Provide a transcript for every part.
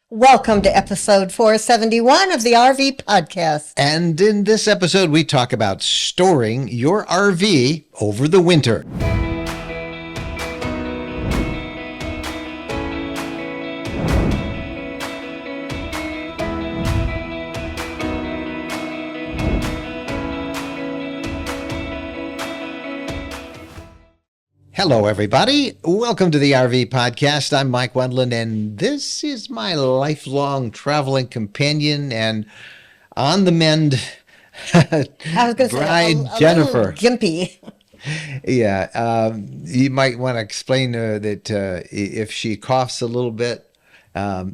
Welcome to episode 471 of the RV Podcast. And in this episode, we talk about storing your RV over the winter. Hello, everybody. Welcome to the RV Podcast. I'm Mike Wendland, and this is my lifelong traveling companion and on the mend bride, Jennifer. Gimpy. Yeah, you might want to explain that if she coughs a little bit,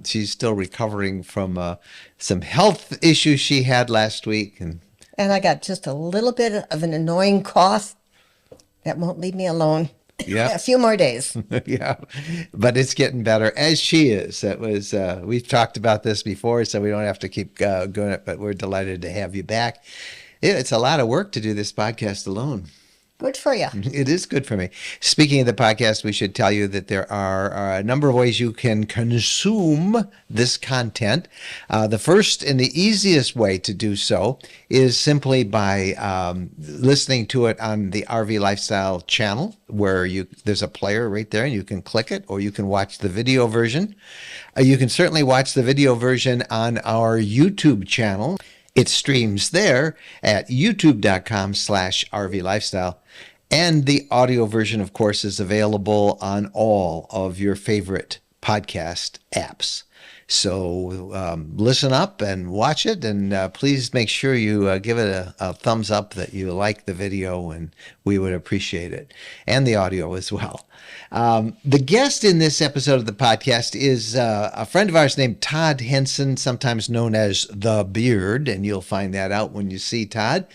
she's still recovering from some health issues she had last week. And I got just a little bit of an annoying cough that won't leave me alone. Yeah, a few more days. Yeah, but it's getting better, as she is. That was we've talked about this before, so we don't have to keep doing it. But we're delighted to have you back. It's a lot of work to do this podcast alone. Good for you. It is good for me. Speaking of the podcast, we should tell you that there are a number of ways you can consume this content. The first and the easiest way to do so is simply by listening to it on the RV Lifestyle channel, where there's a player right there, and you can click it, or you can watch the video version. You can certainly watch the video version on our YouTube channel. It streams there at youtube.com/RV Lifestyle. And the audio version, of course, is available on all of your favorite podcast apps. So listen up and watch it, and please make sure you give it a thumbs up that you like the video, and we would appreciate it, and the audio as well. The guest in this episode of the podcast is a friend of ours named Todd Henson, sometimes known as The Beard, and you'll find that out when you see Todd.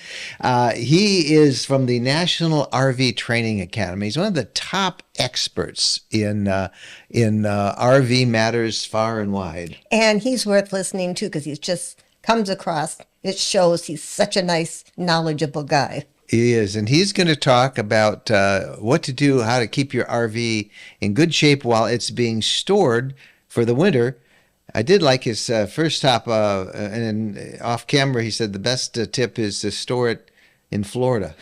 He is from the National RV Training Academy. He's one of the top experts in RV matters far and wide. And he's worth listening to because he's just comes across, it shows he's such a nice, knowledgeable guy. He is, and he's going to talk about what to do, how to keep your RV in good shape while it's being stored for the winter. I did like his first top, and off camera he said the best tip is to store it in Florida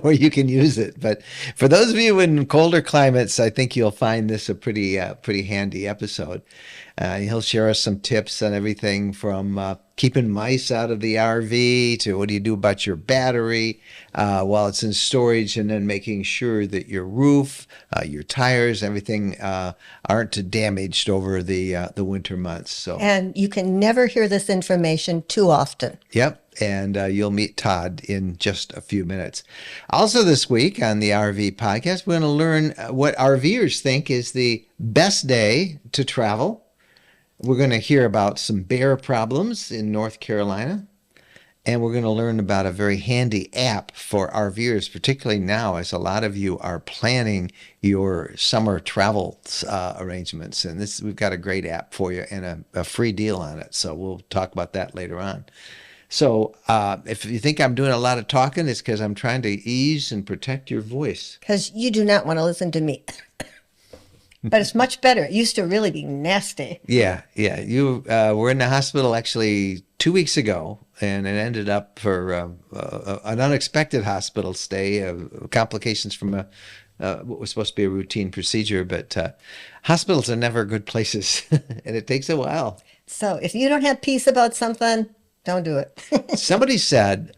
where you can use it. But for those of you in colder climates, I think you'll find this a pretty handy episode. He'll share us some tips on everything from keeping mice out of the RV to what do you do about your battery while it's in storage, and then making sure that your roof, your tires, everything aren't damaged over the winter months. So, and you can never hear this information too often. Yep. And you'll meet Todd in just a few minutes. Also this week on the RV Podcast, we're going to learn what RVers think is the best day to travel. We're going to hear about some bear problems in North Carolina. And we're going to learn about a very handy app for RVers, particularly now as a lot of you are planning your summer travel arrangements. And we've got a great app for you and a free deal on it. So we'll talk about that later on. So if you think I'm doing a lot of talking, it's because I'm trying to ease and protect your voice. Because you do not want to listen to me. But it's much better. It used to really be nasty. Yeah. You were in the hospital actually 2 weeks ago, and it ended up for an unexpected hospital stay, complications from what was supposed to be a routine procedure. But hospitals are never good places, and it takes a while. So if you don't have peace about something, don't do it. Somebody said,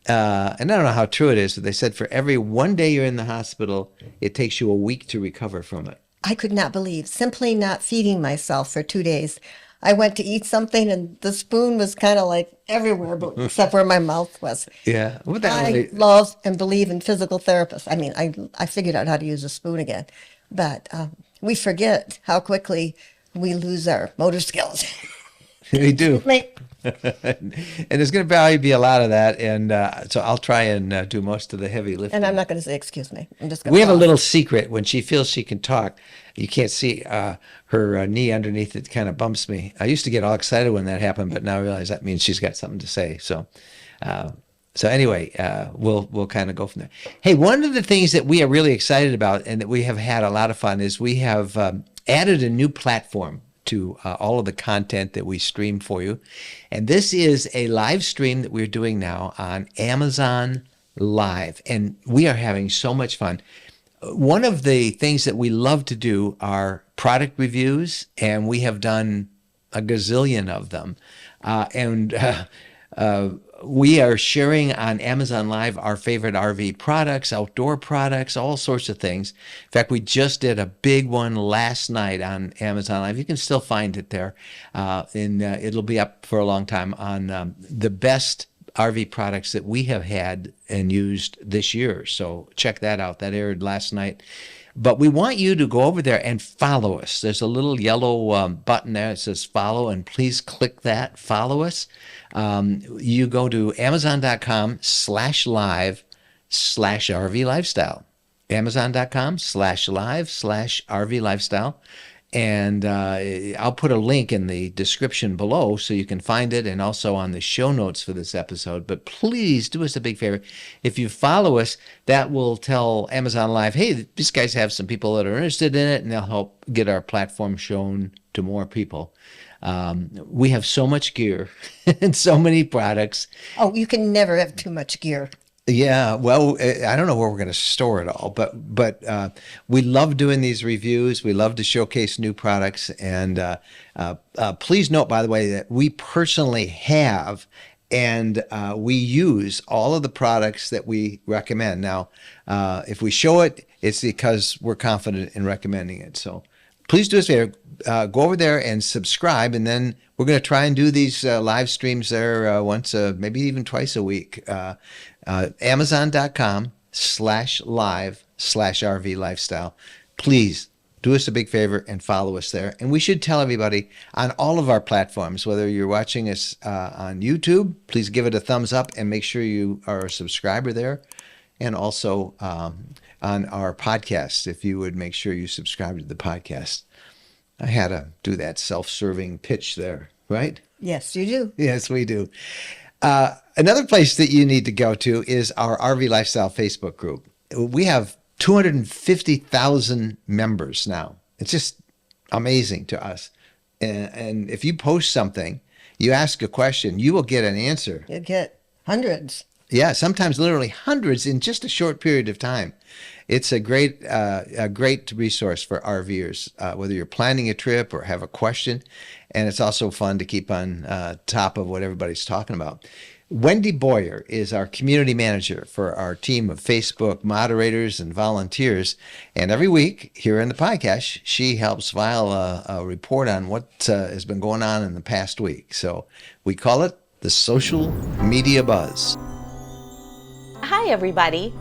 and I don't know how true it is, but they said for every one day you're in the hospital, it takes you a week to recover from it. I could not believe simply not feeding myself for 2 days. I went to eat something and the spoon was kind of like everywhere, but except where my mouth was. Yeah. I love and believe in physical therapists. I mean, I figured out how to use a spoon again, but we forget how quickly we lose our motor skills. We do. And there's going to probably be a lot of that, and so I'll try and do most of the heavy lifting. And I'm not going to say excuse me. I'm just going to We have a little secret. When she feels she can talk, you can't see her knee underneath it kind of bumps me. I used to get all excited when that happened, but now I realize that means she's got something to say. So anyway, we'll kind of go from there. Hey, one of the things that we are really excited about and that we have had a lot of fun is we have added a new platform to all of the content that we stream for you. And this is a live stream that we're doing now on Amazon Live, and we are having so much fun. One of the things that we love to do are product reviews, and we have done a gazillion of them. We are sharing on Amazon Live our favorite RV products, outdoor products, all sorts of things. In fact, we just did a big one last night on Amazon Live. You can still find it there, and it'll be up for a long time on the best RV products that we have had and used this year. So check that out. That aired last night. But we want you to go over there and follow us. There's a little yellow button there that says follow, and please click that, follow us. You go to amazon.com/live/RV lifestyle. Amazon.com/live/RV lifestyle. And I'll put a link in the description below so you can find it, and also on the show notes for this episode. But please do us a big favor. If you follow us, that will tell Amazon Live, hey, these guys have some people that are interested in it, and they'll help get our platform shown to more people. We have so much gear and so many products. Oh, you can never have too much gear. Yeah, well, I don't know where we're going to store it all, but we love doing these reviews. We love to showcase new products, and please note, by the way, that we personally have and we use all of the products that we recommend. Now, if we show it, it's because we're confident in recommending it. So please do us a favor, go over there and subscribe, and then we're going to try and do these live streams there once, maybe even twice a week. Amazon.com/live/RV lifestyle. Please do us a big favor and follow us there. And we should tell everybody on all of our platforms, whether you're watching us on YouTube, please give it a thumbs up and make sure you are a subscriber there. And also on our podcast, if you would make sure you subscribe to the podcast. I had to do that self-serving pitch there, right? Yes, you do. Yes, we do. Another place that you need to go to is our RV Lifestyle Facebook group. We have 250,000 members now. It's just amazing to us. And if you post something, you ask a question, you will get an answer. You get hundreds. Yeah, sometimes literally hundreds in just a short period of time. It's a great resource for RVers, whether you're planning a trip or have a question. And it's also fun to keep on top of what everybody's talking about. Wendy Boyer is our community manager for our team of Facebook moderators and volunteers. And every week here in the podcast, she helps file a report on what has been going on in the past week. So we call it the Social Media Buzz. Hi, everybody.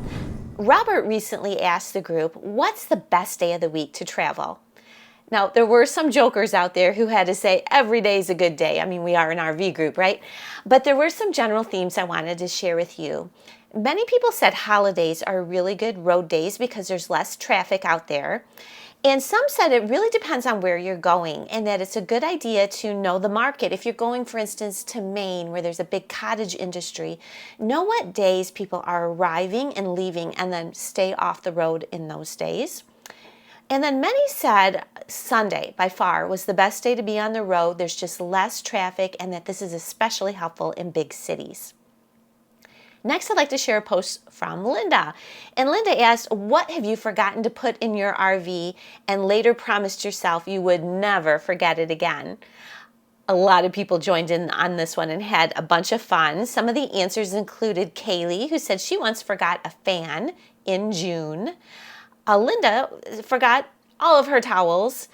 Robert recently asked the group, what's the best day of the week to travel? Now, there were some jokers out there who had to say every day is a good day. I mean, we are an RV group, right? But there were some general themes I wanted to share with you. Many people said holidays are really good road days because there's less traffic out there. And some said it really depends on where you're going, and that it's a good idea to know the market. If you're going, for instance, to Maine, where there's a big cottage industry, know what days people are arriving and leaving, and then stay off the road in those days. And then many said Sunday, by far, was the best day to be on the road. There's just less traffic, and that this is especially helpful in big cities. Next, I'd like to share a post from Linda. And Linda asked, what have you forgotten to put in your RV and later promised yourself you would never forget it again? A lot of people joined in on this one and had a bunch of fun. Some of the answers included Kaylee, who said she once forgot a fan in June. Linda forgot all of her towels.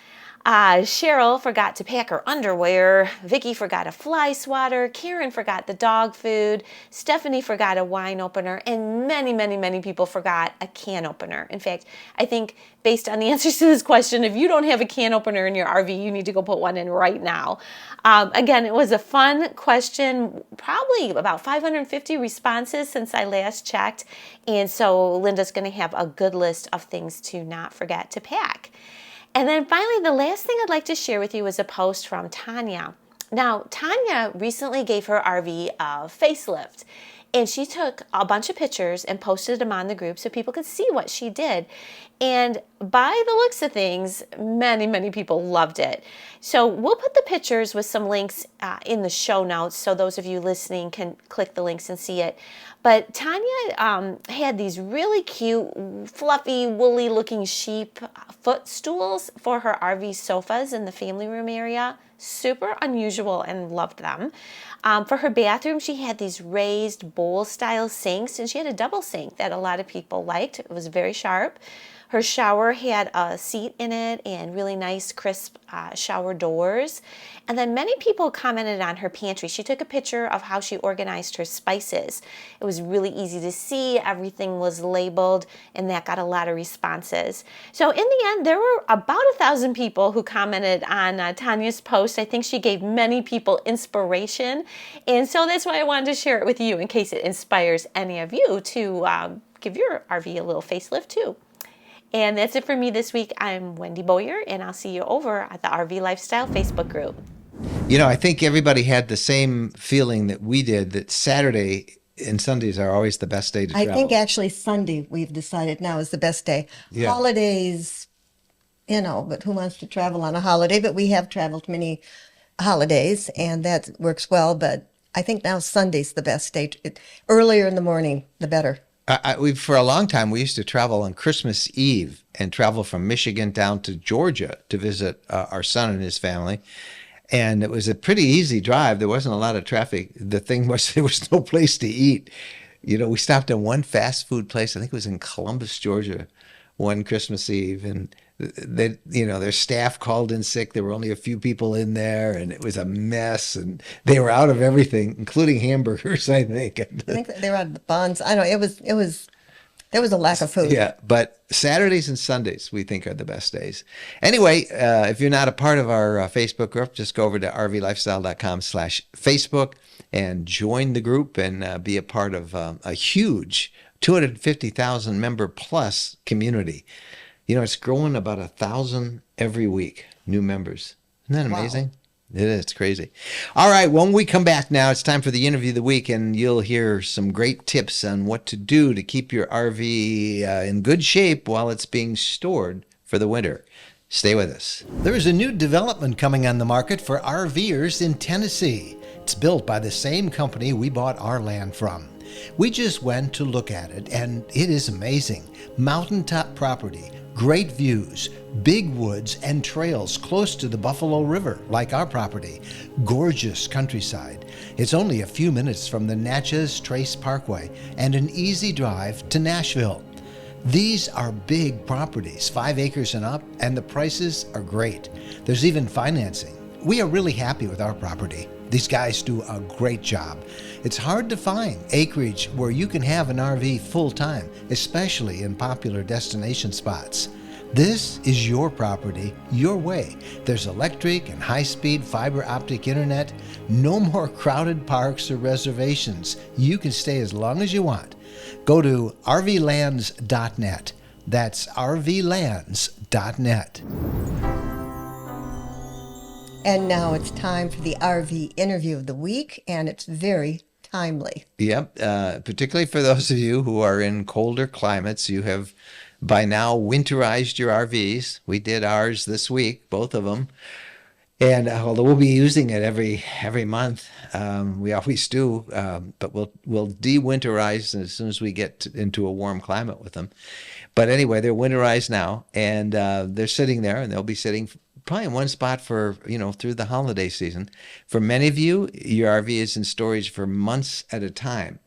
Cheryl forgot to pack her underwear. Vicky forgot a fly swatter. Karen forgot the dog food. Stephanie forgot a wine opener. And many, many, many people forgot a can opener. In fact, I think based on the answers to this question, if you don't have a can opener in your RV, you need to go put one in right now. Again, it was a fun question, probably about 550 responses since I last checked. And so Linda's going to have a good list of things to not forget to pack. And then finally, the last thing I'd like to share with you is a post from Tanya. Now, Tanya recently gave her RV a facelift, And she took a bunch of pictures and posted them on the group so people could see what she did. And by the looks of things, many, many people loved it. So we'll put the pictures with some links in the show notes so those of you listening can click the links and see it. But Tanya had these really cute, fluffy, woolly looking sheep footstools for her RV sofas in the family room area. Super unusual and loved them. For her bathroom, she had these raised bowl style sinks, and she had a double sink that a lot of people liked. It was very sharp. Her shower had a seat in it and really nice crisp shower doors. And then many people commented on her pantry. She took a picture of how she organized her spices. It was really easy to see. Everything was labeled, and that got a lot of responses. So in the end, there were about 1,000 people who commented on Tanya's post. I think she gave many people inspiration. And so that's why I wanted to share it with you in case it inspires any of you to give your RV a little facelift too. And that's it for me this week. I'm Wendy Boyer, and I'll see you over at the RV Lifestyle Facebook group. I think everybody had the same feeling that we did, that Saturday and Sundays are always the best day to travel. I think actually Sunday, we've decided now, is the best day. Yeah. Holidays, but who wants to travel on a holiday? But we have traveled many holidays, and that works well. But I think now Sunday's the best day. Earlier in the morning, the better. For a long time, we used to travel on Christmas Eve and travel from Michigan down to Georgia to visit our son and his family. And it was a pretty easy drive. There wasn't a lot of traffic. The thing was, there was no place to eat. We stopped at one fast food place. I think it was in Columbus, Georgia, one Christmas Eve. And their staff called in sick. There were only a few people in there, and it was a mess. And they were out of everything, including hamburgers, I think. I think they were out of the buns. I don't know. There was a lack of food. Yeah, but Saturdays and Sundays we think are the best days. Anyway, if you're not a part of our Facebook group, just go over to rvlifestyle.com/Facebook and join the group and be a part of a huge 250,000 member plus community. It's growing about 1,000 every week, new members. Isn't that amazing? Wow. It is. It's crazy. All right. When we come back now, it's time for the interview of the week, and you'll hear some great tips on what to do to keep your RV in good shape while it's being stored for the winter. Stay with us. There is a new development coming on the market for RVers in Tennessee. It's built by the same company we bought our land from. We just went to look at it, and it is amazing. Mountaintop property, great views, big woods and trails close to the Buffalo River, like our property. Gorgeous countryside. It's only a few minutes from the Natchez Trace Parkway and an easy drive to Nashville. These are big properties, 5 acres and up, and the prices are great. There's even financing. We are really happy with our property. These guys do a great job. It's hard to find acreage where you can have an RV full-time, especially in popular destination spots. This is your property, your way. There's electric and high-speed fiber optic internet. No more crowded parks or reservations. You can stay as long as you want. Go to rvlands.net. That's rvlands.net. And now it's time for the RV interview of the week, and it's very timely. Yep. Particularly for those of you who are in colder climates, you have by now winterized your RVs. We did ours this week, both of them. And although we'll be using it every month, we always do, but we'll de-winterize as soon as we get into a warm climate with them. But anyway, they're winterized now, and they're sitting there, and they'll be sitting probably in one spot for, through the holiday season. For many of you, your RV is in storage for months at a time.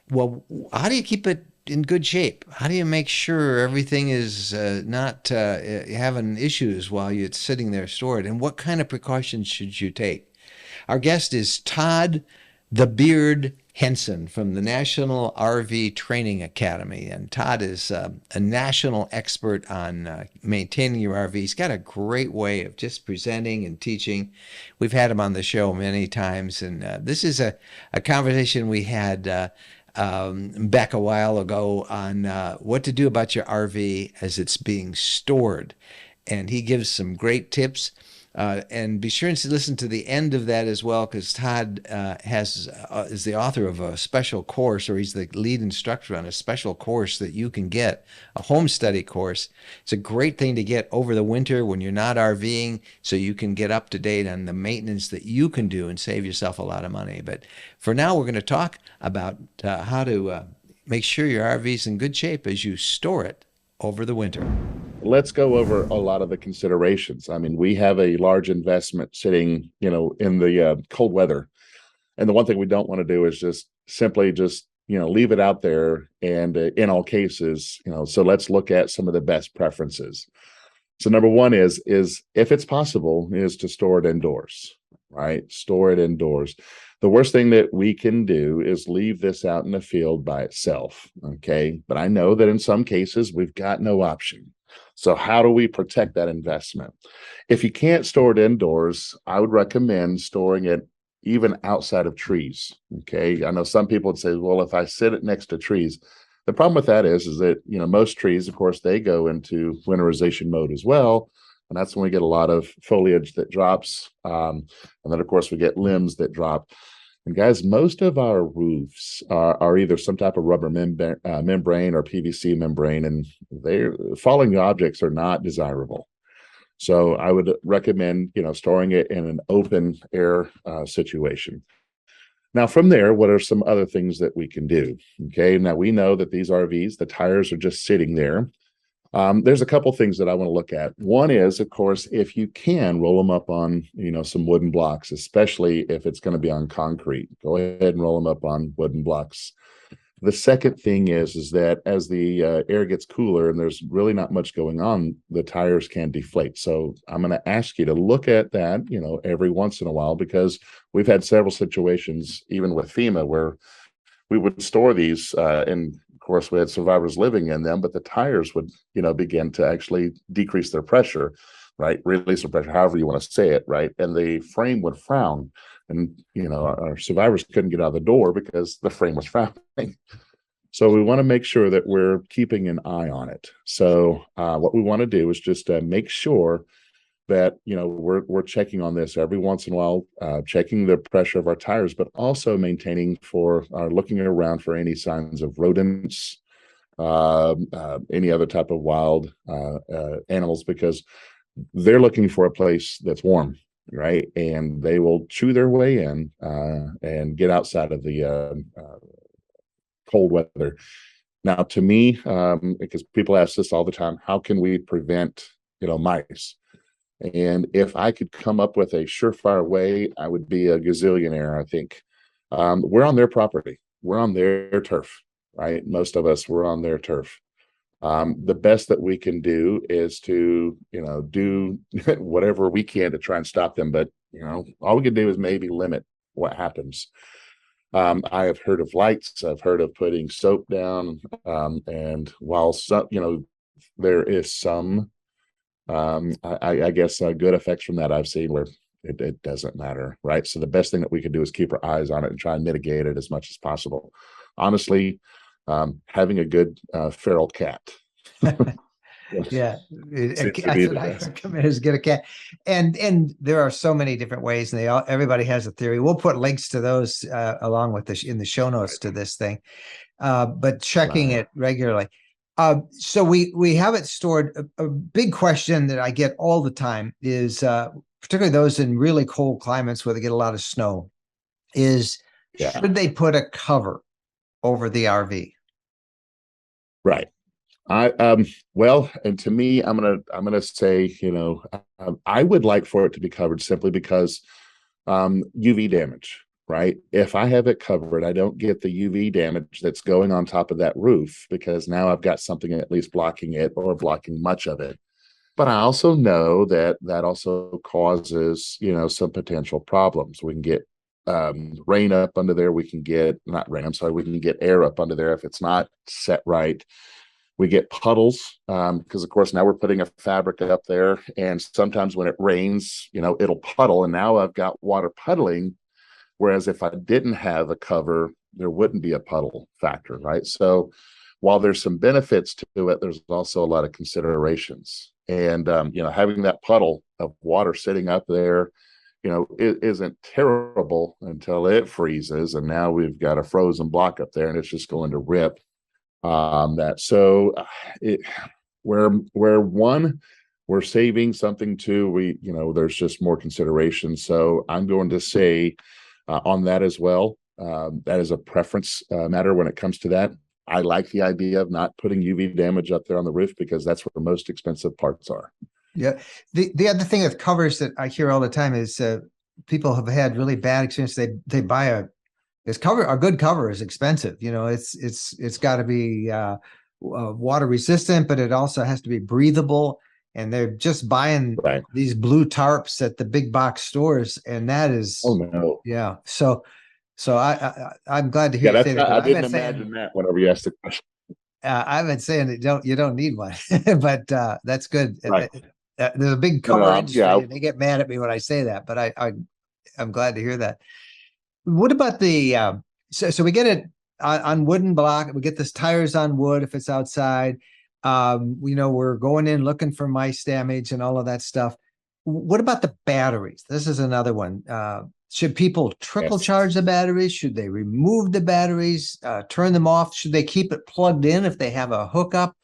Well, how do you keep it in good shape? How do you make sure everything is not having issues while it's sitting there stored? And what kind of precautions should you take? Our guest is Todd the Beard Henson from the National RV Training Academy. And Todd is a national expert on maintaining your RV. He's got a great way of just presenting and teaching. We've had him on the show many times. And this is a conversation we had back a while ago on what to do about your RV as it's being stored. And he gives some great tips. And be sure and listen to the end of that as well, because Todd is the author of a special course, or he's the lead instructor on a special course that you can get, a home study course. It's a great thing to get over the winter when you're not RVing, so you can get up to date on the maintenance that you can do and save yourself a lot of money. But for now, we're going to talk about how to make sure your RV is in good shape as you store it over the winter. Let's go over a lot of the considerations. I mean, we have a large investment sitting, in the cold weather. And the one thing we don't want to do is just simply leave it out there. And in all cases, so let's look at some of the best preferences. So number one is if it's possible, is to store it indoors, right? Store it indoors. The worst thing that we can do is leave this out in the field by itself, okay? But I know that in some cases, we've got no option. So how do we protect that investment? If you can't store it indoors, I would recommend storing it even outside of trees, okay? I know some people would say, well, if I sit it next to trees, the problem with that is that, most trees, of course, they go into winterization mode as well. And that's when we get a lot of foliage that drops. And then, of course, we get limbs that drop. And guys, most of our roofs are either some type of rubber membrane or PVC membrane, and falling objects are not desirable. So I would recommend, storing it in an open air situation. Now, from there, what are some other things that we can do? Okay, now we know that these RVs, the tires are just sitting there. There's a couple things that I want to look at. One is, of course, if you can roll them up on, some wooden blocks, especially if it's going to be on concrete, go ahead and roll them up on wooden blocks. The second thing is that as the air gets cooler and there's really not much going on, the tires can deflate. So I'm going to ask you to look at that, every once in a while, because we've had several situations, even with FEMA, where we would store these and of course, we had survivors living in them, but the tires would, begin to actually decrease their pressure, right? Release the pressure, however you want to say it, right? And the frame would frown. And, our survivors couldn't get out of the door because the frame was frowning. So we want to make sure that we're keeping an eye on it. So what we want to do is just make sure that, we're checking on this every once in a while, checking the pressure of our tires, but also maintaining looking around for any signs of rodents, any other type of wild animals, because they're looking for a place that's warm, right? And they will chew their way in and get outside of the cold weather. Now, to me, because people ask this all the time, how can we prevent, mice? And if I could come up with a surefire way, I would be a gazillionaire, I think. We're on their property. We're on their turf, right? Most of us, we're on their turf. The best that we can do is to, do whatever we can to try and stop them. But, all we can do is maybe limit what happens. I have heard of lights. I've heard of putting soap down. And while some, there is some, I guess good effects from that I've seen where it doesn't matter, right? So the best thing that we can do is keep our eyes on it and try and mitigate it as much as possible. Honestly, having a good feral cat. Yeah, Seems to be that's the what I best. recommend is get a cat. And there are so many different ways, and everybody has a theory. We'll put links to those along with in the show notes to this thing. But checking it regularly. So we have it stored. A big question that I get all the time is, particularly those in really cold climates where they get a lot of snow, is should they put a cover over the RV? Right. Well, and to me, I'm gonna say, I would like for it to be covered simply because UV damage, right? If I have it covered, I don't get the UV damage that's going on top of that roof, because now I've got something at least blocking it or blocking much of it. But I also know that also causes, some potential problems. We can get rain up under there. We can get, not rain, I'm sorry, we can get air up under there if it's not set right. We get puddles because, of course, now we're putting a fabric up there. And sometimes when it rains, it'll puddle. And now I've got water puddling. Whereas if I didn't have a cover, there wouldn't be a puddle factor, right? So while there's some benefits to it, there's also a lot of considerations. And having that puddle of water sitting up there, it isn't terrible until it freezes, and now we've got a frozen block up there, and it's just going to rip. We're saving something, too. There's just more consideration. So I'm going to say on that as well. That is a preference matter when it comes to that. I like the idea of not putting UV damage up there on the roof because that's where the most expensive parts are. Yeah. The other thing with covers that I hear all the time is people have had really bad experience. They buy a good cover is expensive. It's got to be water resistant, but it also has to be breathable. And they're just buying these blue tarps at the big box stores, and that is yeah. So I'm glad to hear you say that. I didn't imagine that whenever you asked the question. I've been saying that you don't need one, but that's good. Right. There's a big cover industry, and they get mad at me when I say that, but I'm glad to hear that. What about the so we get it on wooden block, we get this tires on wood if it's outside. We're going in looking for mice damage and all of that stuff. What about the batteries? This is another one. Should people trickle charge the batteries? Should they remove the batteries, turn them off? Should they keep it plugged in if they have a hookup?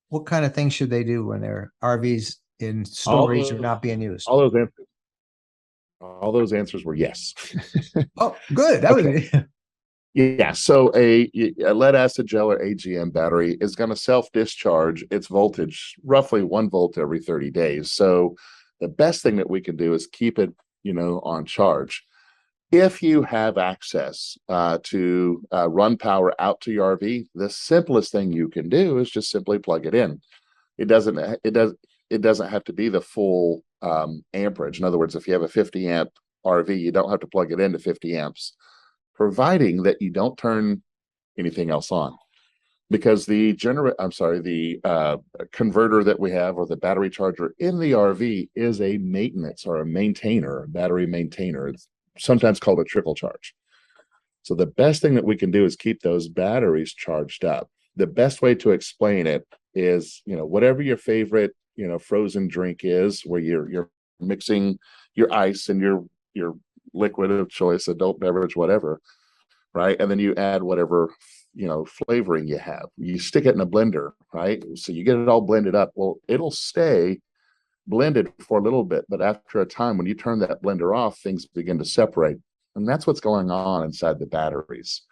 What kind of things should they do when their RVs in storage or not being used? All those answers were yes. Oh, good. That was yeah. So a lead acid gel or AGM battery is going to self-discharge its voltage roughly 1 volt every 30 days. So the best thing that we can do is keep it, on charge. If you have access to run power out to your RV, the simplest thing you can do is just simply plug it in. It doesn't have to be the full amperage. In other words, if you have a 50 amp RV, you don't have to plug it into 50 amps, providing that you don't turn anything else on. Because the converter that we have, or the battery charger in the RV, is a maintenance or a maintainer, a battery maintainer. It's sometimes called a trickle charge. So the best thing that we can do is keep those batteries charged up. The best way to explain it is, whatever your favorite, frozen drink is, where you're mixing your ice and your liquid of choice, adult beverage, whatever, right? And then you add whatever flavoring you have. You stick it in a blender, right? So you get it all blended up. Well, it'll stay blended for a little bit, but after a time, when you turn that blender off, things begin to separate. And that's what's going on inside the batteries,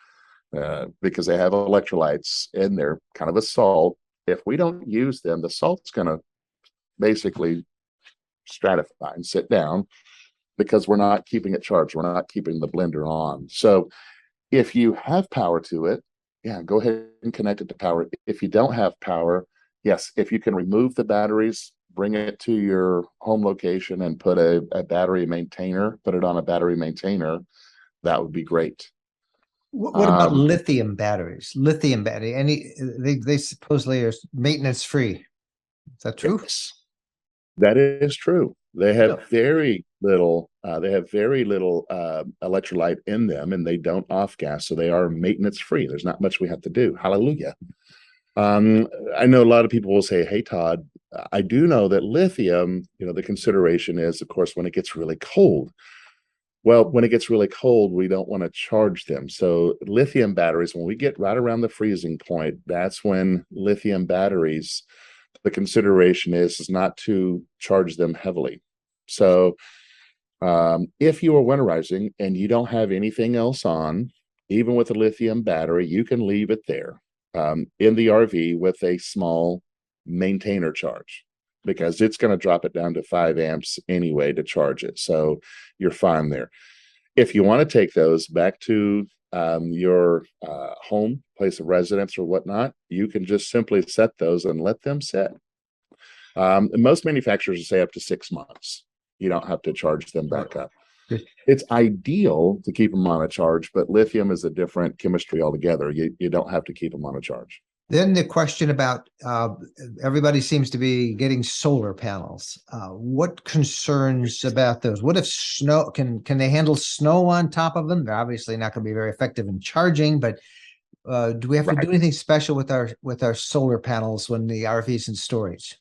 because they have electrolytes in there, kind of a salt. If we don't use them, the salt's going to basically stratify and sit down because we're not keeping it charged. We're not keeping the blender on. So if you have power to it, go ahead and connect it to power. If you don't have power, yes, if you can remove the batteries, bring it to your home location and put a battery maintainer, put it on a battery maintainer, that would be great. What about lithium batteries? Lithium battery, they supposedly are maintenance free. Is that true? Yes, that is true. They have very little. Electrolyte in them, and they don't off gas, so they are maintenance free. There's not much we have to do. Hallelujah. I know a lot of people will say, "Hey, Todd, I do know that lithium. The consideration is, of course, when it gets really cold. Well, when it gets really cold, we don't want to charge them. So lithium batteries, when we get right around the freezing point, that's when lithium batteries. The consideration is not to charge them heavily. So if you are winterizing and you don't have anything else on, even with a lithium battery, you can leave it there in the RV with a small maintainer charge, because it's going to drop it down to 5 amps anyway to charge it. So you're fine there. If you want to take those back to your home, place of residence or whatnot, you can just simply set those and let them set. Most manufacturers say up to 6 months. You don't have to charge them back up. It's ideal to keep them on a charge, but lithium is a different chemistry altogether. You don't have to keep them on a charge. Then the question about everybody seems to be getting solar panels. What concerns about those? What if snow, can they handle snow on top of them? They're obviously not going to be very effective in charging, but Do we have to Right. do anything special with our solar panels when the RV's in storage?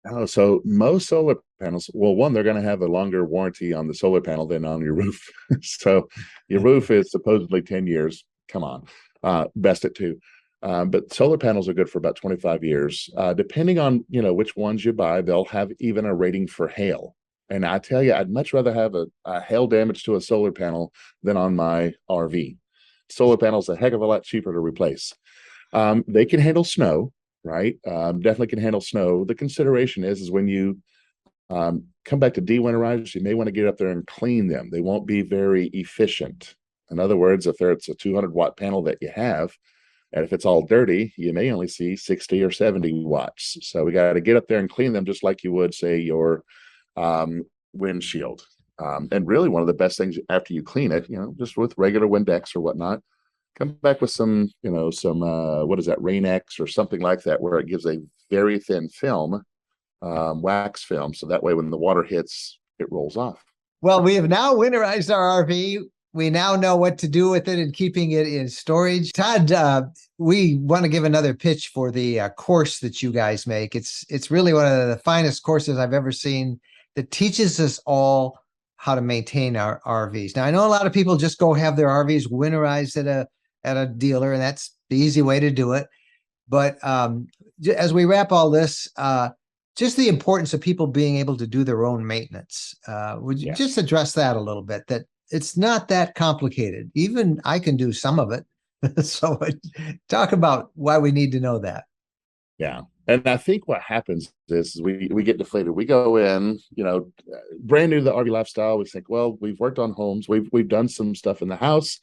Oh, so most solar panels, well, one, they're going to have a longer warranty on the solar panel than on your roof. So your roof is supposedly 10 years. Come on, best at 2. But solar panels are good for about 25 years. Depending on, which ones you buy, they'll have even a rating for hail. And I tell you, I'd much rather have a hail damage to a solar panel than on my RV. Solar panels a heck of a lot cheaper to replace. They can handle snow, right? Definitely can handle snow. The consideration is when you come back to dewinterize, you may want to get up there and clean them. They won't be very efficient. In other words, if it's a 200-watt panel that you have, and if it's all dirty, you may only see 60 or 70 watts. So we got to get up there and clean them just like you would, say, your windshield. And really, one of the best things after you clean it, just with regular Windex or whatnot, come back with some what is that, Rain-X or something like that, where it gives a very thin film, wax film, so that way when the water hits, it rolls off. Well, we have now winterized our RV. We now know what to do with it and keeping it in storage. Todd, we want to give another pitch for the course that you guys make. It's really one of the finest courses I've ever seen that teaches us all how to maintain our RVs. Now, I know a lot of people just go have their RVs winterized at a dealer, and that's the easy way to do it. But as we wrap all this, just the importance of people being able to do their own maintenance. Would you just address that a little bit? That it's not that complicated. Even I can do some of it. So talk about why we need to know that. Yeah. And I think what happens is we get deflated. We go in, brand new to the RV lifestyle. We think, well, we've worked on homes. We've done some stuff in the house.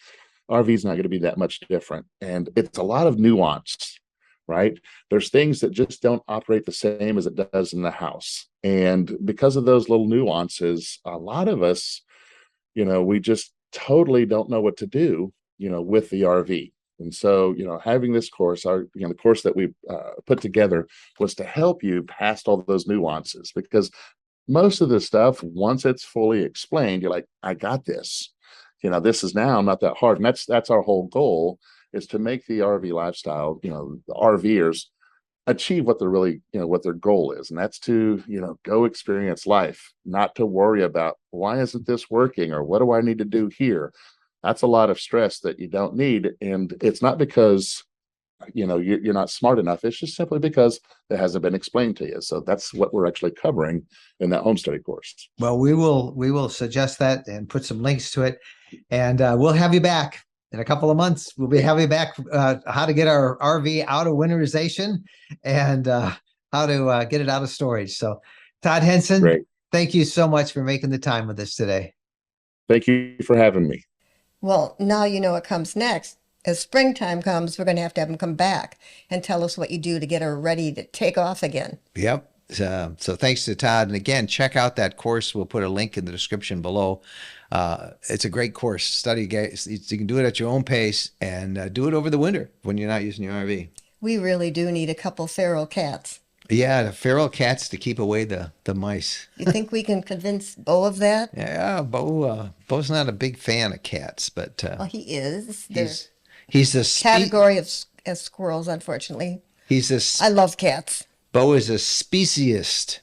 RV is not going to be that much different. And it's a lot of nuance, right? There's things that just don't operate the same as it does in the house. And because of those little nuances, a lot of us, we just totally don't know what to do, with the RV. And so, having this course, the course that we put together was to help you past all those nuances, because most of this stuff, once it's fully explained, you're like, I got this. This is now not that hard. And that's our whole goal, is to make the RV lifestyle, the RVers achieve what they're really, what their goal is. And that's to, go experience life, not to worry about why isn't this working or what do I need to do here? That's a lot of stress that you don't need. And it's not because, you're not smart enough. It's just simply because it hasn't been explained to you. So that's what we're actually covering in that home study course. Well, we will suggest that and put some links to it. And we'll have you back in a couple of months. We'll be having you back how to get our RV out of winterization and how to get it out of storage. So Todd Henson, Great. Thank you so much for making the time with us today. Thank you for having me. Well, now you know what comes next. As springtime comes, we're going to have them come back and tell us what you do to get her ready to take off again. Yep. So thanks to Todd. And again, check out that course. We'll put a link in the description below. It's a great course. Study, guys. You can do it at your own pace and do it over the winter when you're not using your RV. We really do need a couple feral cats. Yeah, the feral cats to keep away the mice. You think we can convince Bo of that? Yeah, Bo's not a big fan of cats, but Well, he is. he's a Category of as squirrels, unfortunately. I love cats. Bo is a speciesist.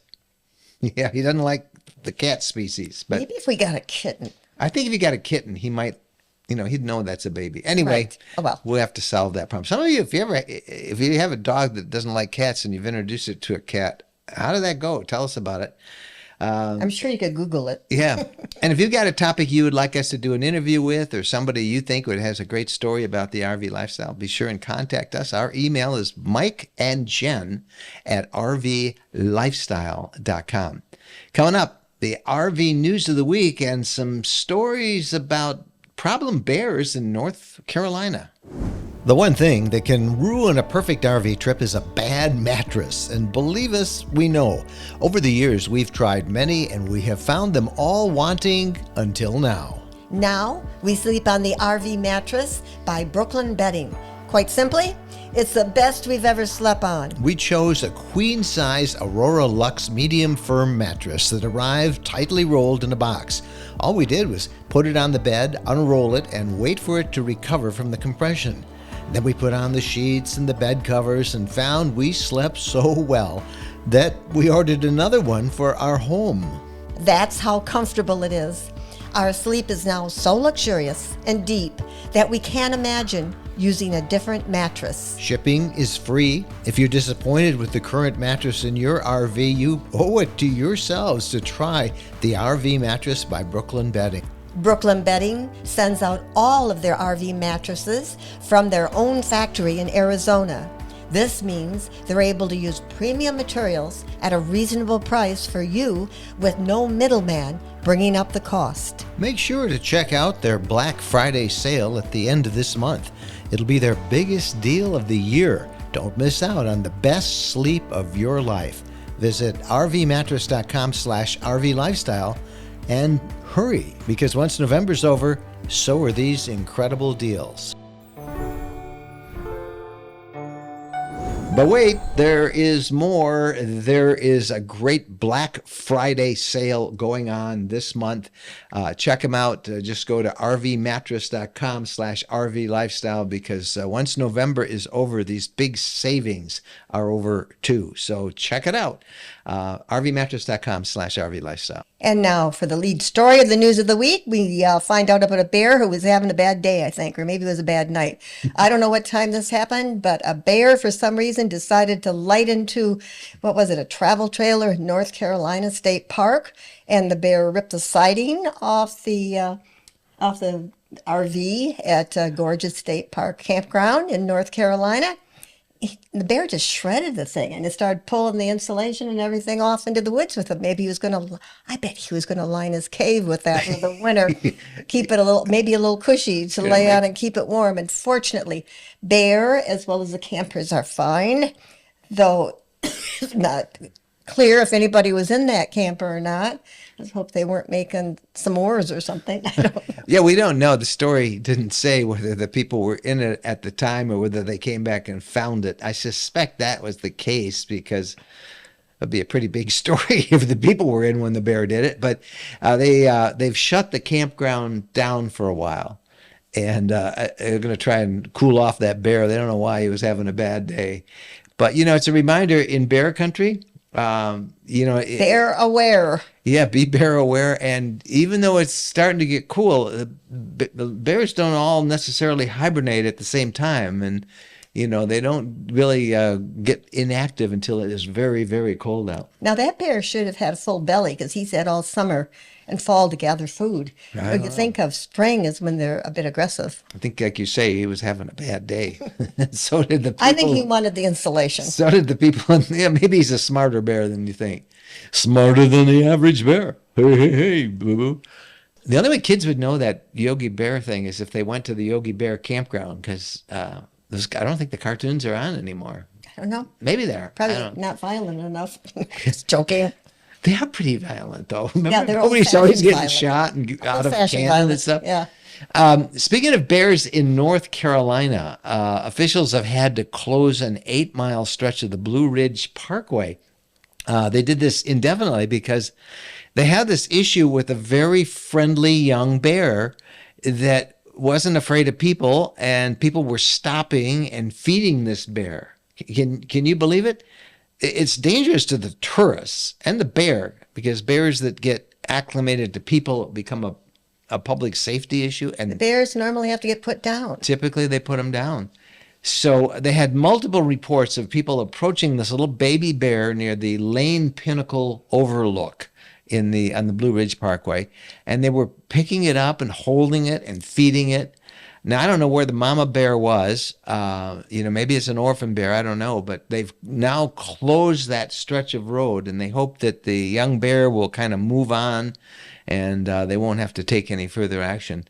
Yeah, he doesn't like the cat species. But maybe if we got a kitten. I think if you got a kitten, he might, he'd know that's a baby. Anyway, right. Oh, well. We'll have to solve that problem. Some of you, if you have a dog that doesn't like cats and you've introduced it to a cat, how did that go? Tell us about it. I'm sure you could Google it. Yeah. And if you've got a topic you would like us to do an interview with, or somebody you think has a great story about the RV lifestyle, be sure and contact us. Our email is mikeandjen@rvlifestyle.com. Coming up, the RV news of the week and some stories about problem bears in North Carolina. The one thing that can ruin a perfect RV trip is a bad mattress. And believe us, we know. Over the years, we've tried many and we have found them all wanting until now. Now, we sleep on the RV mattress by Brooklyn Bedding. Quite simply, it's the best we've ever slept on. We chose a queen-size Aurora Luxe medium firm mattress that arrived tightly rolled in a box. All we did was put it on the bed, unroll it, and wait for it to recover from the compression. Then we put on the sheets and the bed covers and found we slept so well that we ordered another one for our home. That's how comfortable it is. Our sleep is now so luxurious and deep that we can't imagine using a different mattress. Shipping is free. If you're disappointed with the current mattress in your RV, you owe it to yourselves to try the RV mattress by Brooklyn Bedding. Brooklyn Bedding sends out all of their RV mattresses from their own factory in Arizona. This means they're able to use premium materials at a reasonable price for you with no middleman bringing up the cost. Make sure to check out their Black Friday sale at the end of this month. It'll be their biggest deal of the year. Don't miss out on the best sleep of your life. Visit rvmattress.com/RV lifestyle and hurry, because once November's over, so are these incredible deals. But wait, there is more. There is a great Black Friday sale going on this month. Check them out. Just go to rvmattress.com/RV lifestyle, because once November is over, these big savings are over too. So check it out. rvmattress.com/RV lifestyle. And now for the lead story of the news of the week, we find out about a bear who was having a bad day, I think, or maybe it was a bad night. I don't know what time this happened, but a bear, for some reason, decided to light into, what was it, a travel trailer in North Carolina State Park, and the bear ripped the siding off the RV at Gorgeous State Park Campground in North Carolina. The bear just shredded the thing, and it started pulling the insulation and everything off into the woods with it. Maybe he was going to, I bet he was going to line his cave with that in the winter, keep it a little, maybe a little cushy to lay on and keep it warm. And fortunately, bear as well as the campers are fine, though it's not clear if anybody was in that camper or not. Let's hope they weren't making s'mores or something. I don't know. Yeah, we don't know. The story didn't say whether the people were in it at the time or whether they came back and found it. I suspect that was the case, because it'd be a pretty big story if the people were in when the bear did it. But they've shut the campground down for a while, and they're going to try and cool off that bear. They don't know why he was having a bad day, but it's a reminder in bear country. Bear aware. Yeah, be bear aware. And even though it's starting to get cool, the bears don't all necessarily hibernate at the same time. And, they don't really get inactive until it is very, very cold out. Now, that bear should have had a full belly, because he's had all summer and fall to gather food. When you think of spring is when they're a bit aggressive. I think, like you say, he was having a bad day. So did the people. I think he wanted the insulation. So did the people. Yeah, maybe he's a smarter bear than you think. Smarter than the average bear. Hey, boo-boo. The only way kids would know that Yogi Bear thing is if they went to the Yogi Bear campground, because I don't think the cartoons are on anymore. I don't know. Maybe they are. Probably not violent enough. Just joking. They are pretty violent, though. Remember, Yeah, they're nobody's always getting violent. shot and out of Old-fashioned cannon violent, and stuff. yeah. Speaking of bears in North Carolina, officials have had to close an 8-mile stretch of the Blue Ridge Parkway. They did this indefinitely because they had this issue with a very friendly young bear that wasn't afraid of people, and people were stopping and feeding this bear. Can you believe it? It's dangerous to the tourists and the bear, because bears that get acclimated to people become a public safety issue. And The bears normally have to get put down. typically they put them down. So they had multiple reports of people approaching this little baby bear near the Lane Pinnacle Overlook on the Blue Ridge Parkway, and they were picking it up and holding it and feeding it. Now, I don't know where the mama bear was. Maybe it's an orphan bear. I don't know. But they've now closed that stretch of road, and they hope that the young bear will kind of move on, and they won't have to take any further action.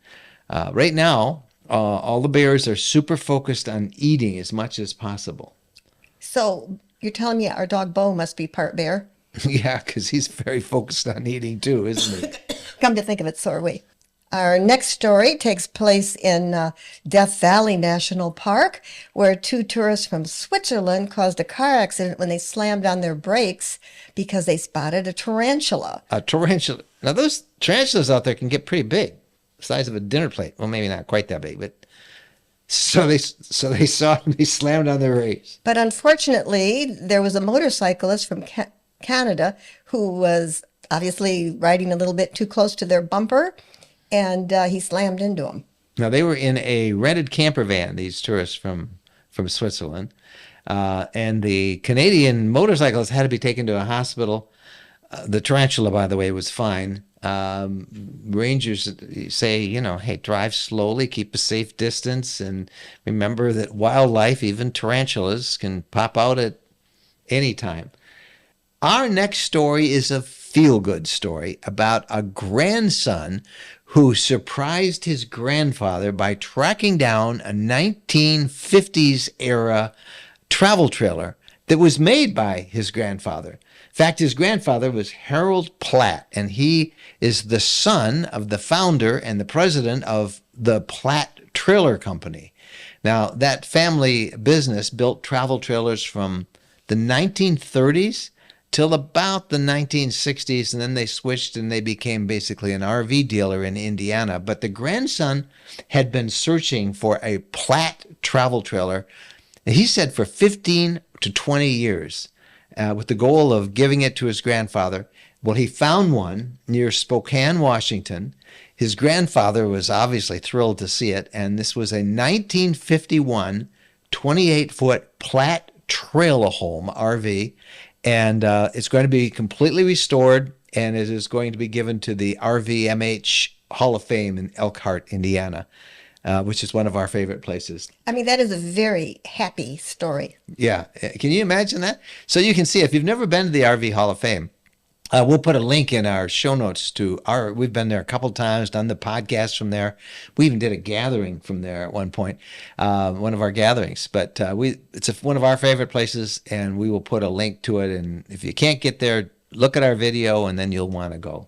Right now, all the bears are super focused on eating as much as possible. So you're telling me our dog Bo must be part bear? Yeah, because he's very focused on eating too, isn't he? Come to think of it, so are we. Our next story takes place in Death Valley National Park, where 2 tourists from Switzerland caused a car accident when they slammed on their brakes because they spotted a tarantula. A tarantula. Now, those tarantulas out there can get pretty big, the size of a dinner plate. Well, maybe not quite that big, but So they saw it and they slammed on the brakes. But unfortunately, there was a motorcyclist from Canada who was obviously riding a little bit too close to their bumper, and he slammed into him. Now, they were in a rented camper van, these tourists from Switzerland, and the Canadian motorcyclist had to be taken to a hospital. The tarantula, by the way, was fine. Rangers say, hey, drive slowly, keep a safe distance, and remember that wildlife, even tarantulas, can pop out at any time. Our next story is a feel-good story about a grandson who surprised his grandfather by tracking down a 1950s era travel trailer that was made by his grandfather. In fact, his grandfather was Harold Platt, and he is the son of the founder and the president of the Platt Trailer Company. Now, that family business built travel trailers from the 1930s till about the 1960s, and then they switched and they became basically an RV dealer in Indiana. But the grandson had been searching for a Platt travel trailer, and he said for 15 to 20 years, with the goal of giving it to his grandfather. Well, he found one near Spokane, Washington. His grandfather was obviously thrilled to see it, and this was a 1951 28-foot Platt trailer home RV, and it's going to be completely restored, and it is going to be given to the RVMH Hall of Fame in Elkhart, Indiana, which is one of our favorite places. I mean, that is a very happy story. Yeah. Can you imagine that? So you can see, if you've never been to the RV Hall of Fame, we'll put a link in our show notes we've been there a couple times, done the podcast from there. We even did a gathering from there at one point, one of our gatherings. But it's one of our favorite places, and we will put a link to it. And if you can't get there, look at our video, and then you'll want to go.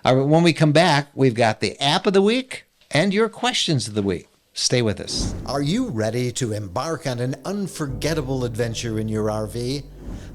When we come back, we've got the app of the week and your questions of the week. Stay with us. Are you ready to embark on an unforgettable adventure in your RV?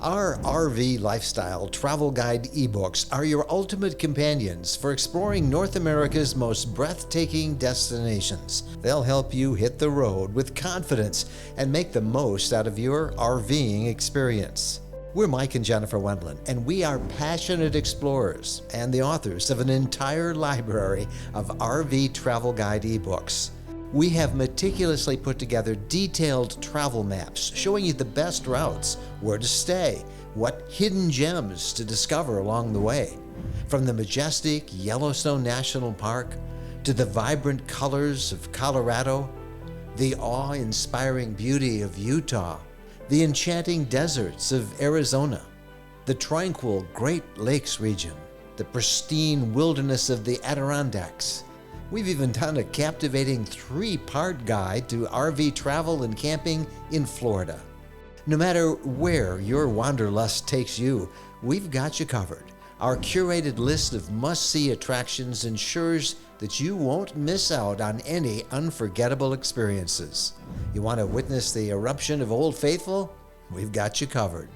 Our RV Lifestyle Travel Guide ebooks are your ultimate companions for exploring North America's most breathtaking destinations. They'll help you hit the road with confidence and make the most out of your RVing experience. We're Mike and Jennifer Wendland, and we are passionate explorers and the authors of an entire library of RV Travel Guide ebooks. We have meticulously put together detailed travel maps showing you the best routes, where to stay, what hidden gems to discover along the way. From the majestic Yellowstone National Park to the vibrant colors of Colorado, the awe-inspiring beauty of Utah, the enchanting deserts of Arizona, the tranquil Great Lakes region, the pristine wilderness of the Adirondacks. We've even done a captivating 3-part guide to RV travel and camping in Florida. No matter where your wanderlust takes you, we've got you covered. Our curated list of must-see attractions ensures that you won't miss out on any unforgettable experiences. You want to witness the eruption of Old Faithful? We've got you covered.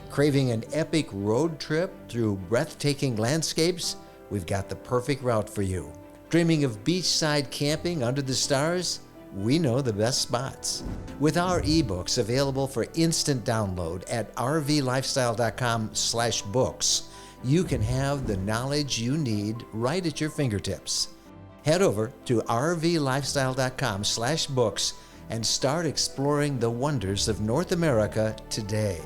Craving an epic road trip through breathtaking landscapes? We've got the perfect route for you. Dreaming of beachside camping under the stars? We know the best spots. With our ebooks available for instant download at rvlifestyle.com/books, you can have the knowledge you need right at your fingertips. Head over to rvlifestyle.com/books and start exploring the wonders of North America today.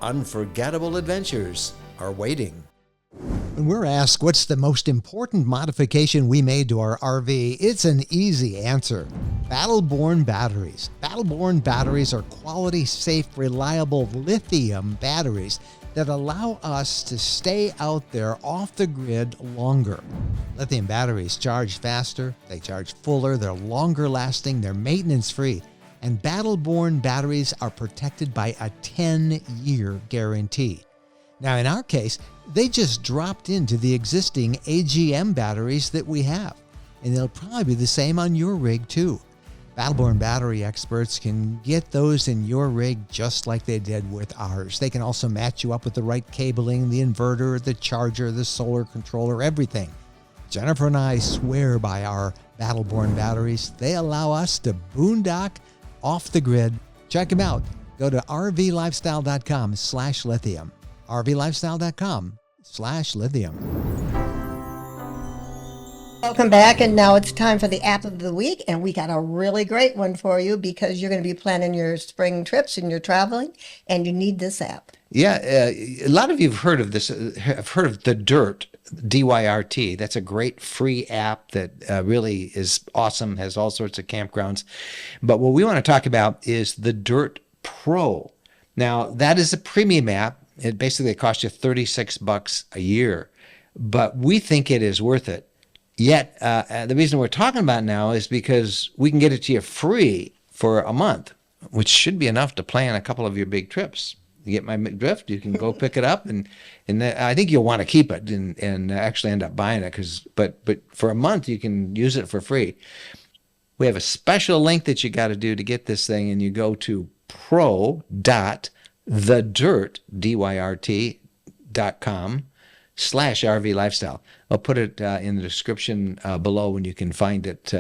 Unforgettable adventures are waiting. When we're asked what's the most important modification we made to our RV, it's an easy answer. Battle-Born batteries. Battle-Born batteries are quality, safe, reliable lithium batteries that allow us to stay out there off the grid longer. Lithium batteries charge faster, they charge fuller, they're longer lasting, they're maintenance free, and Battle-Born batteries are protected by a 10-year guarantee. Now, in our case, they just dropped into the existing AGM batteries that we have, and they'll probably be the same on your rig too. Battle-Born battery experts can get those in your rig just like they did with ours. They can also match you up with the right cabling, the inverter, the charger, the solar controller, everything. Jennifer and I swear by our Battleborn batteries, they allow us to boondock off the grid. Check them out. Go to rvlifestyle.com/lithium. rvlifestyle.com/lithium. Welcome back, and now it's time for the app of the week, and we got a really great one for you because you're going to be planning your spring trips and you're traveling, and you need this app. Yeah, a lot of you have heard of this. Have heard of the Dyrt, DYRT. That's a great free app that really is awesome. Has all sorts of campgrounds. But what we want to talk about is the Dyrt PRO. Now that is a premium app. It basically costs you $36 a year, but we think it is worth it. Yet the reason we're talking about it now is because we can get it to you free for a month, which should be enough to plan a couple of your big trips. You get my drift? You can go pick it up, and I think you'll want to keep it and actually end up buying it but for a month you can use it for free. We have a special link that you got to do to get this thing, and you go to pro.thedyrt.com/RV Lifestyle. I'll put it in the description below, and you can find it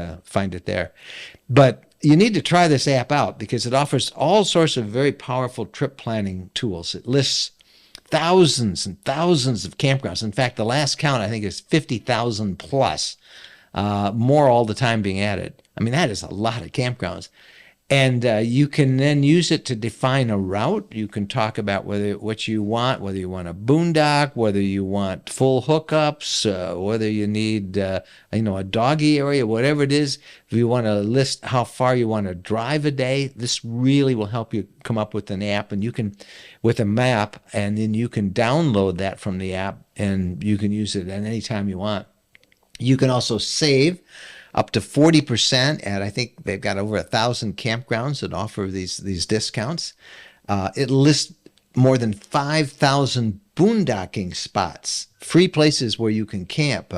there. But you need to try this app out because it offers all sorts of very powerful trip planning tools. It lists thousands and thousands of campgrounds. In fact, the last count I think is 50,000 plus, more all the time being added. I mean, that is a lot of campgrounds. And you can then use it to define a route. You can talk about what you want, whether you want a boondock, whether you want full hookups, whether you need a doggy area, whatever it is. If you want to list how far you want to drive a day, this really will help you come up with an app, and you can with a map, and then you can download that from the app, and you can use it at any time you want. You can also save up to 40% at, I think they've got over 1,000 campgrounds that offer these discounts. It lists more than 5,000 boondocking spots, free places where you can camp.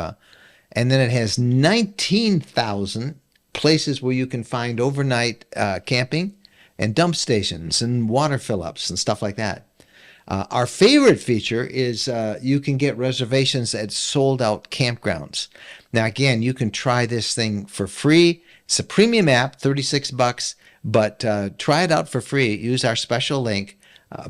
And then it has 19,000 places where you can find overnight camping and dump stations and water fill-ups and stuff like that. Our favorite feature is you can get reservations at sold-out campgrounds. Now, again, you can try this thing for free. It's a premium app, $36, but try it out for free. Use our special link,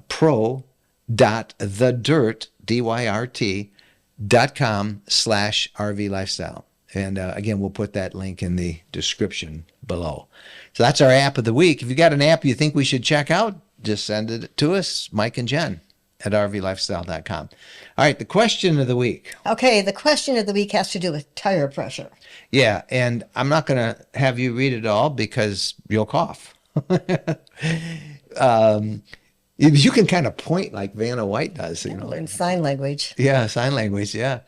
pro.thedyrt.com/RV Lifestyle. And again, we'll put that link in the description below. So that's our app of the week. If you got an app you think we should check out, just send it to us, Mike and Jen at rvlifestyle.com. All right, the question of the week. Okay, the question of the week has to do with tire pressure. Yeah, and I'm not going to have you read it all because you'll cough. You can kind of point like Vanna White does. Learn sign language. Yeah, sign language, yeah.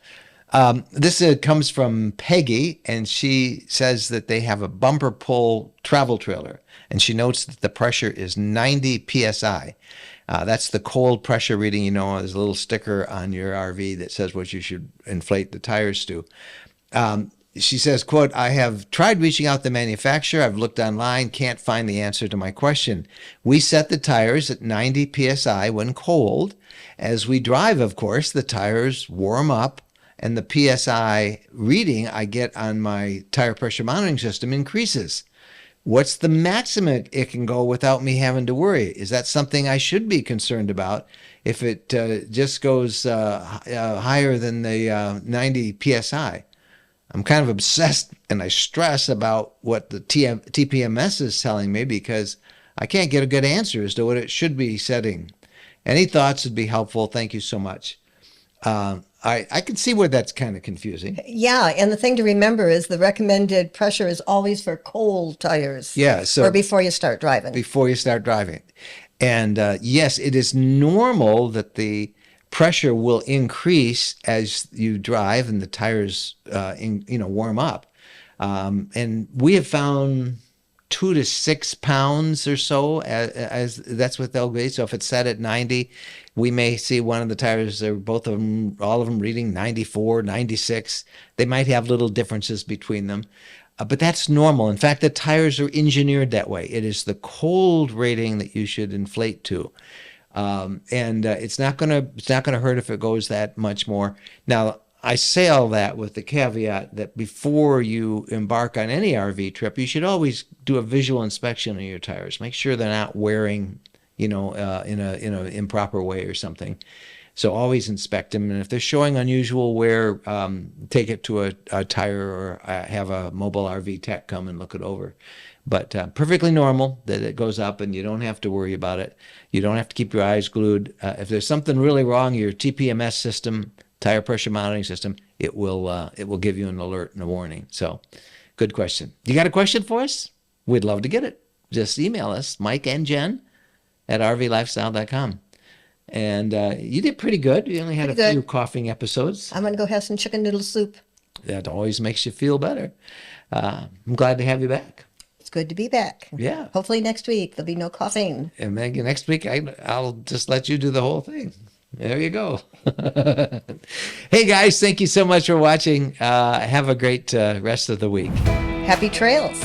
This comes from Peggy, and she says that they have a bumper pull travel trailer, and she notes that the pressure is 90 psi. That's the cold pressure reading. There's a little sticker on your RV that says what you should inflate the tires to. She says, quote, "I have tried reaching out to the manufacturer. I've looked online, can't find the answer to my question. We set the tires at 90 psi when cold. As we drive, of course, the tires warm up, and the psi reading I get on my tire pressure monitoring system increases. What's the maximum it can go without me having to worry? Is that something I should be concerned about if it just goes higher than the 90 psi? I'm kind of obsessed, and I stress about what the TPMS is telling me because I can't get a good answer as to what it should be setting. Any thoughts would be helpful. Thank you so much." I can see where that's kind of confusing. Yeah, and the thing to remember is the recommended pressure is always for cold tires. Yeah, so or before you start driving. Before you start driving. And yes, it is normal that the pressure will increase as you drive and the tires warm up. And we have found 2 to 6 pounds or so as that's what they'll be. So if it's set at 90, we may see one of the tires, or both of them, all of them reading 94, 96. They might have little differences between them, but that's normal. In fact, the tires are engineered that way. It is the cold rating that you should inflate to. And it's not gonna hurt if it goes that much more. Now, I say all that with the caveat that before you embark on any RV trip, you should always do a visual inspection of your tires. Make sure they're not wearing, in a improper way or something. So always inspect them, and if they're showing unusual wear, take it to a tire or have a mobile RV tech come and look it over. But perfectly normal that it goes up, and you don't have to worry about it. You don't have to keep your eyes glued. If there's something really wrong, your TPMS system, tire pressure monitoring system, it will give you an alert and a warning. So, good question. You got a question for us? We'd love to get it. Just email us, Mike and Jen at rvlifestyle.com. And you did pretty good. You only had Pretty a few good. coughing episodes. I'm going to go have some chicken noodle soup. That always makes you feel better. I'm glad to have you back. It's good to be back. Yeah. Hopefully next week there'll be no coughing. And then next week, I'll just let you do the whole thing. There you go. Hey, guys, thank you so much for watching. Have a great rest of the week. Happy trails.